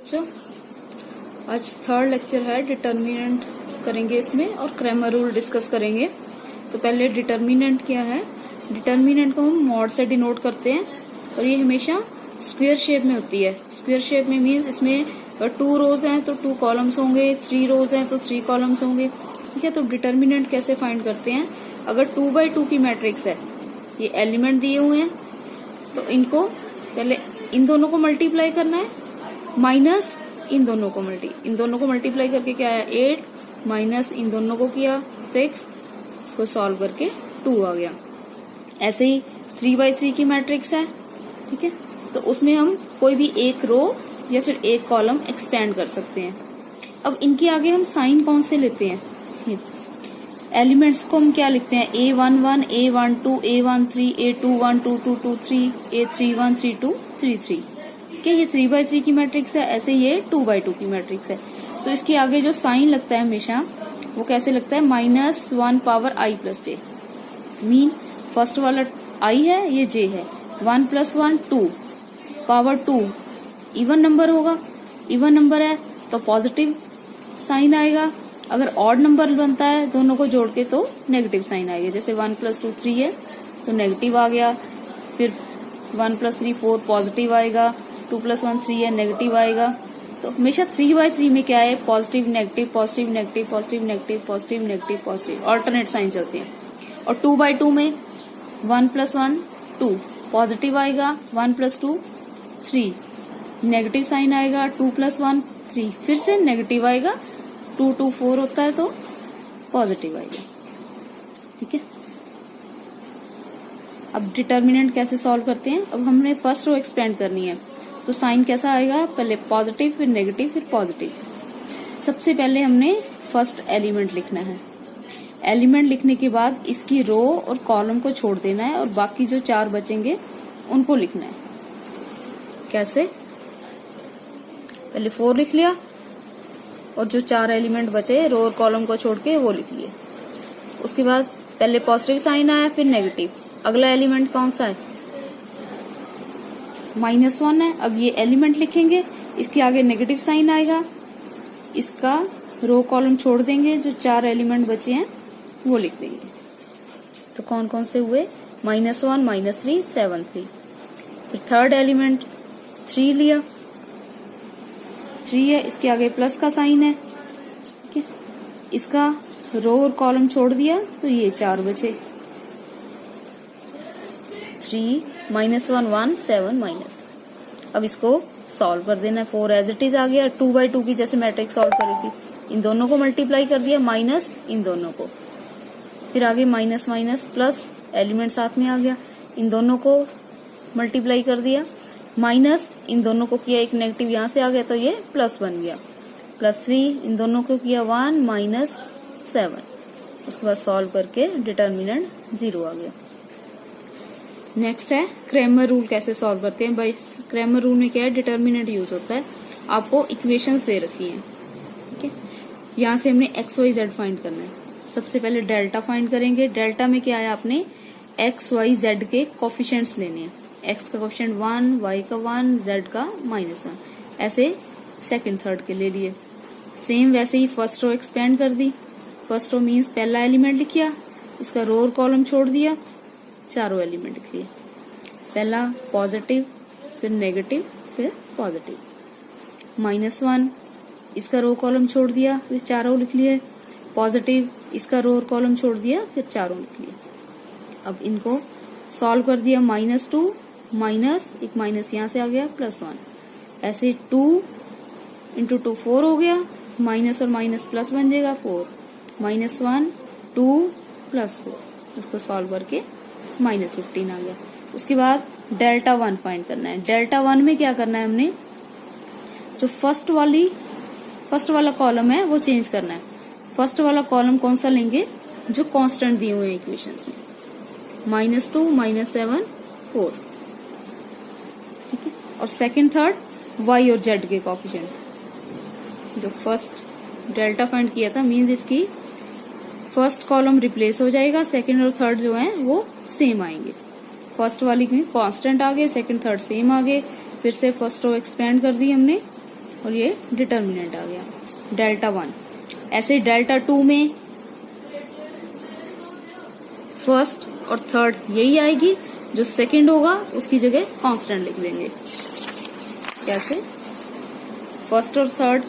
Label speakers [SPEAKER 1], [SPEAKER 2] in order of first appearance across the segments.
[SPEAKER 1] बच्चों, आज third lecture है। डिटर्मिनेंट करेंगे इसमें और क्रैमर रूल डिस्कस करेंगे। तो पहले डिटर्मिनेंट क्या है। डिटर्मिनेंट को हम मॉड से डिनोट करते हैं और ये हमेशा स्क्वायर शेप में होती है। स्क्वायर शेप में मीन्स इसमें 2 रोज हैं तो 2 कॉलम्स होंगे, 3 रोज हैं तो 3 कॉलम्स होंगे। ठीक है, तो डिटर्मिनेंट कैसे फाइंड करते हैं। अगर 2 बाई 2 की मैट्रिक्स है, ये एलिमेंट दिए हुए हैं, तो इनको पहले इन दोनों को मल्टीप्लाई करना है माइनस इन दोनों को मल्टीप्लाई करके क्या आया 8 माइनस इन दोनों को किया 6, इसको सॉल्व करके 2 आ गया। ऐसे ही 3 बाई 3 की मैट्रिक्स है। ठीक है, तो उसमें हम कोई भी एक रो या फिर एक कॉलम एक्सपेंड कर सकते हैं। अब इनके आगे हम साइन कौन से लेते हैं। एलिमेंट्स को हम क्या लिखते हैं, A11, A12, A13, A21, 22, 23, A31, 32, 33। क्या ये 3 बाई 3 की मैट्रिक्स है, ऐसे ये 2 बाई 2 की मैट्रिक्स है। तो इसके आगे जो साइन लगता है हमेशा वो कैसे लगता है, -1 power i plus j। Mean first वाला i है, ये j है। 1 + 1 2 पावर 2 इवन नंबर होगा। इवन नंबर है तो पॉजिटिव साइन आएगा। अगर ऑड नंबर बनता है दोनों को जोड़ के तो नेगेटिव साइन आएगा। जैसे 1 + 2 3 है तो नेगेटिव आ गया। फिर 1 + 3 4 पॉजिटिव आएगा। 2 + 1 3 है, नेगेटिव आएगा। तो हमेशा 3 बाई 3 में क्या है, positive negative positive negative positive negative positive negative positive alternate sign चलते हैं। और 2 बाई 2 में 1 + 1 2 पॉजिटिव आएगा, 1 + 2 3 नेगेटिव साइन आएगा, 2 + 1 3 फिर से नेगेटिव आएगा, 2 2 4 होता है तो पॉजिटिव आएगा। ठीक है, अब डिटर्मिनेंट कैसे सॉल्व करते हैं। अब हमने फर्स्ट रो एक्सपेंड करनी है तो साइन कैसा आएगा, पहले पॉजिटिव फिर नेगेटिव फिर पॉजिटिव। सबसे पहले हमने फर्स्ट एलिमेंट लिखना है। एलिमेंट लिखने के बाद इसकी रो और कॉलम को छोड़ देना है और बाकी जो 4 बचेंगे उनको लिखना है। कैसे, पहले 4 लिख लिया और जो 4 एलिमेंट बचे रो और कॉलम को छोड़ के वो लिख लिए। उसके बाद पहले पॉजिटिव साइन आया फिर नेगेटिव। अगला एलिमेंट कौन सा है, -1 है। अब ये एलिमेंट लिखेंगे, इसके आगे नेगेटिव साइन आएगा, इसका रो कॉलम छोड़ देंगे, जो 4 एलिमेंट बचे हैं वो लिख देंगे। तो कौन कौन से हुए, -1 -3 7 3। फिर थर्ड एलिमेंट 3 लिया, 3 है, इसके आगे प्लस का साइन है। ठीक है, इसका रो और कॉलम छोड़ दिया तो ये 4 बचे, 3 -1 1 7 माइनस। अब इसको सॉल्व कर देना है। 4 एज इट इज आ गया। 2 बाई 2 की जैसे मैट्रिक्स सॉल्व करी थी, इन दोनों को मल्टीप्लाई कर दिया माइनस इन दोनों को, फिर आगे माइनस माइनस प्लस एलिमेंट साथ में आ गया, इन दोनों को मल्टीप्लाई कर दिया, माइनस इन दोनों को किया, एक नेगेटिव यहां से आ गया तो ये प्लस बन गया, +3 इन दोनों को किया 1 -7। उसके बाद सॉल्व करके डिटर्मिनेंट 0 आ गया। नेक्स्ट है क्रैमर रूल कैसे सॉल्व करते हैं। भाई क्रैमर रूल में क्या है, डिटर्मिनेंट यूज होता है। आपको इक्वेशंस दे रखी हैं। ठीक है, यहाँ से हमने x y z फाइंड करना है। सबसे पहले डेल्टा फाइंड करेंगे। डेल्टा में क्या है, आपने x y z के कोफिशिएंट्स लेने हैं। x का कोफिशिएंट 1, y का 1, z का -1। ऐसे सेकंड थर्ड के ले लिए। सेम वैसे ही फर्स्ट रो एक्सपेंड कर दी। फर्स्ट रो मीन्स पहला एलिमेंट लिखिया, इसका रो और कॉलम छोड़ दिया, चारों एलिमेंट लिख लिए। पहला पॉजिटिव फिर नेगेटिव फिर पॉजिटिव, -1 इसका रो कॉलम छोड़ दिया फिर चारों लिख लिए, पॉजिटिव इसका रो और कॉलम छोड़ दिया फिर चारों लिख लिए। अब इनको सॉल्व कर दिया, -2 माइनस एक माइनस यहां से आ गया +1। ऐसे 2 × 2 4 हो गया, माइनस और माइनस प्लस बन जाएगा 4, -1 2 +4। उसको सॉल्व करके -15 आ गया। उसके बाद डेल्टा 1 फाइंड करना है। डेल्टा 1 में क्या करना है, हमने जो फर्स्ट वाला कॉलम है वो चेंज करना है। फर्स्ट वाला कॉलम कौन सा लेंगे, जो कांस्टेंट दिए हुए हैं इक्वेशंस में, -2 -7 4। ठीक है, और सेकंड थर्ड y और z के कोफिशिएंट। जो फर्स्ट डेल्टा फाइंड किया था मींस इसकी फर्स्ट कॉलम रिप्लेस हो जाएगा, सेकंड और थर्ड जो है वो सेम आएंगे। फर्स्ट वाली में कांस्टेंट आ गए, सेकंड थर्ड सेम आ गए। फिर से फर्स्ट रो एक्सपेंड कर दी हमने, और ये डिटर्मिनेंट आ गया डेल्टा 1। ऐसे डेल्टा 2 में फर्स्ट और थर्ड यही आएगी, जो सेकंड होगा उसकी जगह कांस्टेंट लिख देंगे। कैसे? फर्स्ट और थर्ड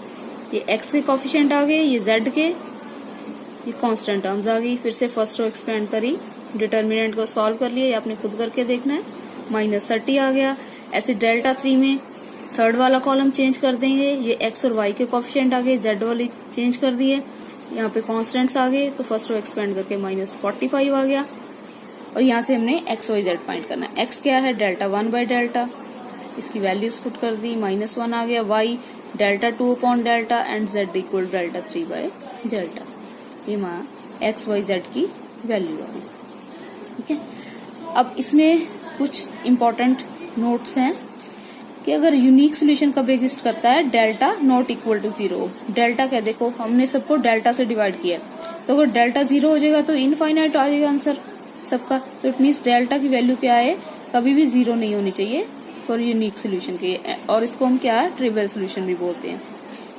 [SPEAKER 1] ये एक्स के कोफिशिएंट आ गए, ये जेड के, ये कांस्टेंट टर्म्स आ गई। फिर से फर्स्ट रो एक्सपेंड करी, डिटर्मिनेंट को सॉल्व कर लिया, ये आपने खुद करके देखना है। -30 आ गया। ऐसे डेल्टा 3 में थर्ड वाला कॉलम चेंज कर देंगे, ये एक्स और वाई के कोफिशिएंट आ गए, जेड वाले चेंज कर दिए, यहाँ पे कांस्टेंट्स आ गए, तो फर्स्ट रो एक्सपेंड करके -45 आ गया। और यहाँ से हमने एक्स वाई जेड फाइंड करना है। एक्स क्या है? डेल्टा 1 बाय डेल्टा, इसकी वैल्यूज पुट कर दी, -1 आ गया। Y delta 2 upon delta and z equal delta 3 by delta. ये हमारा एक्स वाई जेड की वैल्यू आ गई। ठीक है, अब इसमें कुछ इम्पोर्टेंट नोट्स हैं कि अगर यूनिक सोल्यूशन कब एग्जिस्ट करता है, delta not equal to 0। Delta क्या, देखो हमने सबको डेल्टा से डिवाइड किया, तो अगर डेल्टा 0 हो जाएगा तो इनफाइनाइट आ जाएगा आंसर सबका। तो इट मीन्स डेल्टा की वैल्यू क्या है, कभी भी 0 नहीं होनी चाहिए फॉर यूनिक सोल्यूशन के, और इसको हम क्या है, ट्रिवियल सोल्यूशन भी बोलते हैं।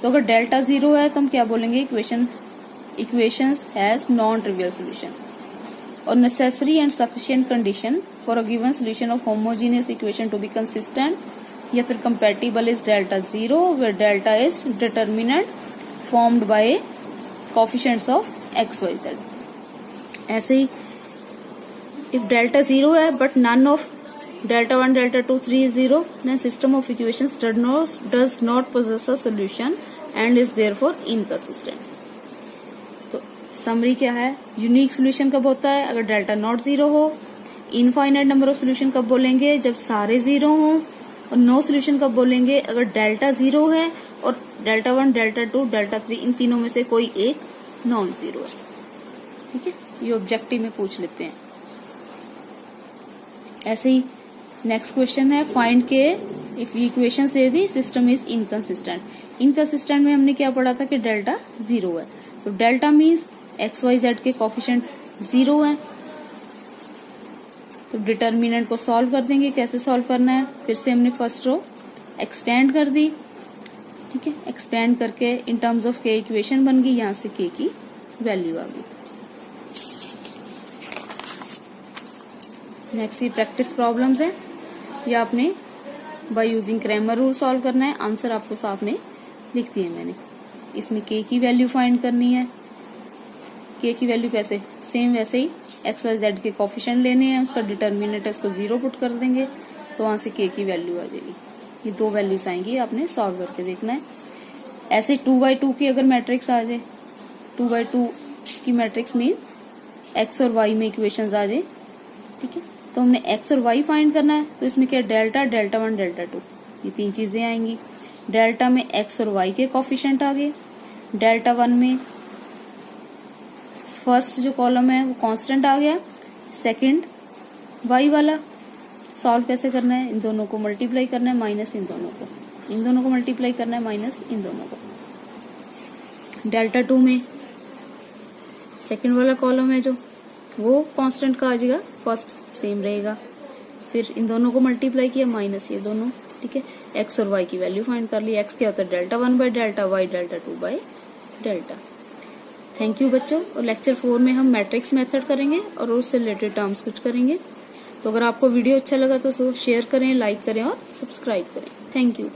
[SPEAKER 1] तो अगर डेल्टा 0 है तो हम क्या बोलेंगे, equations has non trivial solution. और necessary and sufficient condition for a given solution of homogeneous equation to be consistent या फिर compatible is delta 0 where delta is determinant formed by coefficients of X Y Z. ऐसे ही if delta 0 है but none of delta 1, delta 2, 3 is 0, then system of equations does not possess a solution and is therefore inconsistent. तो summary क्या है, unique solution कब होता है, अगर डेल्टा नॉट 0 हो। इनफाइनाइट नंबर ऑफ सोल्यूशन कब बोलेंगे, जब सारे 0 हो। और नो सोल्यूशन कब बोलेंगे, अगर डेल्टा 0 है और डेल्टा 1, डेल्टा 2, डेल्टा 3 इन तीनों में से कोई एक नॉन 0 है। ठीक है, ये ऑब्जेक्टिव में पूछ लेते हैं। ऐसे ही नेक्स्ट क्वेश्चन है, फाइंड के इफ इक्वेशन से the system is inconsistent. Inconsistent में हमने क्या पढ़ा था कि डेल्टा 0 है, तो delta means x Y z के कोफिशिएंट 0 है। तो डिटर्मिनेंट को सॉल्व कर देंगे। कैसे सॉल्व करना है, फिर से हमने फर्स्ट रो एक्सपेंड कर दी। ठीक है, एक्सपेंड करके इन टर्म्स ऑफ के इक्वेशन बन गई, यहां से के की वैल्यू आ गई। नेक्स्ट ये प्रैक्टिस प्रॉब्लम्स है, या आपने by using Cramer rule solve करना है। आंसर आपको साथ में लिख दिए मैंने। इसमें के की वैल्यू फाइंड करनी है। के की वैल्यू कैसे, सेम वैसे ही एक्स वाई जेड के कोफिशिएंट लेने हैं, उसका डिटर्मिनेंट है, उसको 0 पुट कर देंगे, तो वहां से के की वैल्यू आ जाएगी। ये दो वैल्यूज आएंगी, आपने सॉल्व करके देखना है। ऐसे 2x2 की अगर मैट्रिक्स आ जाए, 2x2 की मैट्रिक्स मीन एक्स और वाई में इक्वेशंस आ जाए। ठीक है, तो हमने एक्स और वाई फाइंड करना है, तो इसमें क्या डेल्टा, डेल्टा 1, डेल्टा 2 ये तीन चीजें आएंगी। डेल्टा में एक्स और वाई के कोफिशिएंट आ गए। डेल्टा 1 में फर्स्ट जो कॉलम है वो कांस्टेंट आ गया, सेकंड वाई वाला। सॉल्व कैसे करना है, इन दोनों को मल्टीप्लाई करना है, माइनस इन दोनों को, इन दोनों को मल्टीप्लाई करना है, माइनस इन दोनों को। डेल्टा 2 में सेकंड वाला कॉलम है जो वो कांस्टेंट का आ जाएगा, फर्स्ट सेम रहेगा। फिर इन दोनों को मल्टीप्लाई किया, माइनस ये दोनों। ठीक है, एक्स और वाई की वैल्यू फाइंड कर ली। एक्स क्या होता है, delta 1 by delta, y delta 2 by delta. Thank you बच्चों। और लेक्चर 4 में हम मैट्रिक्स मेथड करेंगे और उससे रिलेटेड टर्म्स कुछ करेंगे। तो अगर आपको वीडियो अच्छा लगा तो शेयर करें, लाइक करें और सब्सक्राइब करें। Thank you.